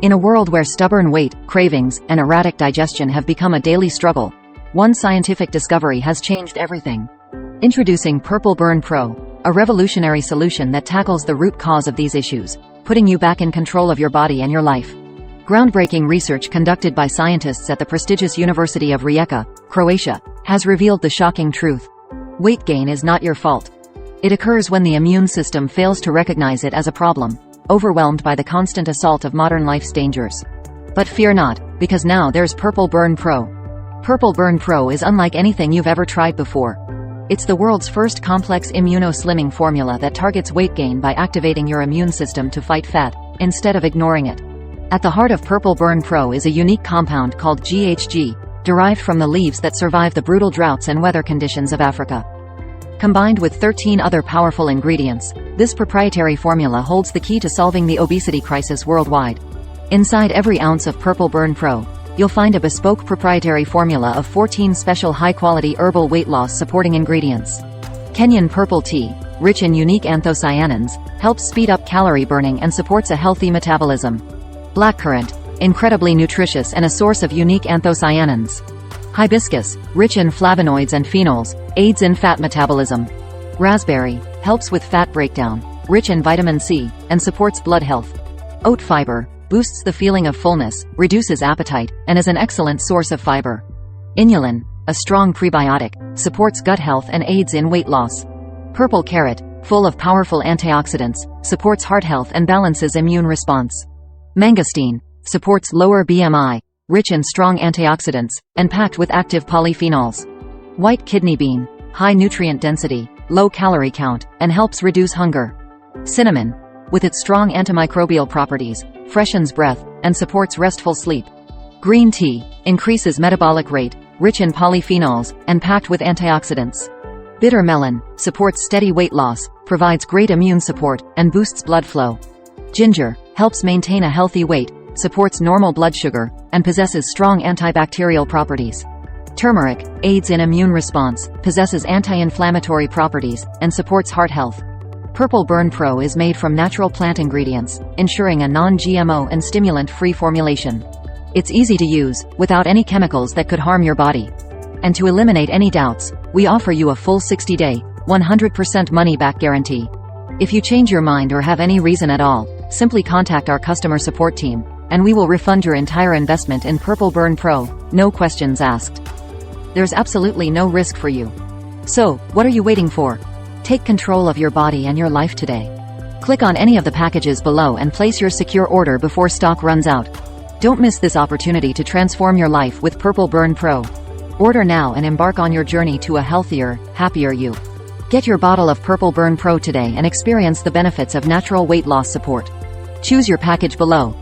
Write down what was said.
In a world where stubborn weight, cravings, and erratic digestion have become a daily struggle, one scientific discovery has changed everything. Introducing PURPLEBURN PRO, a revolutionary solution that tackles the root cause of these issues, putting you back in control of your body and your life. Groundbreaking research conducted by scientists at the prestigious University of Rijeka, Croatia, has revealed the shocking truth. Weight gain is not your fault. It occurs when the immune system fails to recognize it as a problem, overwhelmed by the constant assault of modern life's dangers. But fear not, because now there's PURPLEBURN PRO. PURPLEBURN PRO is unlike anything you've ever tried before. It's the world's first complex immuno-slimming formula that targets weight gain by activating your immune system to fight fat, instead of ignoring it. At the heart of PURPLEBURN PRO is a unique compound called GHG, derived from the leaves that survive the brutal droughts and weather conditions of Africa. Combined with 13 other powerful ingredients, this proprietary formula holds the key to solving the obesity crisis worldwide. Inside every ounce of PURPLEBURN PRO, you'll find a bespoke proprietary formula of 14 special high-quality herbal weight loss-supporting ingredients. Kenyan Purple Tea, rich in unique anthocyanins, helps speed up calorie burning and supports a healthy metabolism. Blackcurrant, incredibly nutritious and a source of unique anthocyanins. Hibiscus, rich in flavonoids and phenols, aids in fat metabolism. Raspberry, helps with fat breakdown, rich in vitamin C, and supports blood health. Oat Fiber, boosts the feeling of fullness, reduces appetite, and is an excellent source of fiber. Inulin, a strong prebiotic, supports gut health and aids in weight loss. Purple Carrot, full of powerful antioxidants, supports heart health and balances immune response. Mangosteen, supports lower BMI, rich in strong antioxidants, and packed with active polyphenols. White kidney bean, high nutrient density, low calorie count, and helps reduce hunger. Cinnamon, with its strong antimicrobial properties, freshens breath, and supports restful sleep. Green tea, increases metabolic rate, rich in polyphenols, and packed with antioxidants. Bitter melon, supports steady weight loss, provides great immune support, and boosts blood flow. Ginger, helps maintain a healthy weight, supports normal blood sugar, and possesses strong antibacterial properties. Turmeric, aids in immune response, possesses anti-inflammatory properties, and supports heart health. PURPLEBURN PRO is made from natural plant ingredients, ensuring a non-GMO and stimulant-free formulation. It's easy to use, without any chemicals that could harm your body. And to eliminate any doubts, we offer you a full 60-day, 100% money-back guarantee. If you change your mind or have any reason at all, simply contact our customer support team, and we will refund your entire investment in PURPLEBURN PRO, no questions asked. There's absolutely no risk for you. So, what are you waiting for? Take control of your body and your life today. Click on any of the packages below and place your secure order before stock runs out. Don't miss this opportunity to transform your life with PURPLEBURN PRO. Order now and embark on your journey to a healthier, happier you. Get your bottle of PURPLEBURN PRO today and experience the benefits of natural weight loss support. Choose your package below.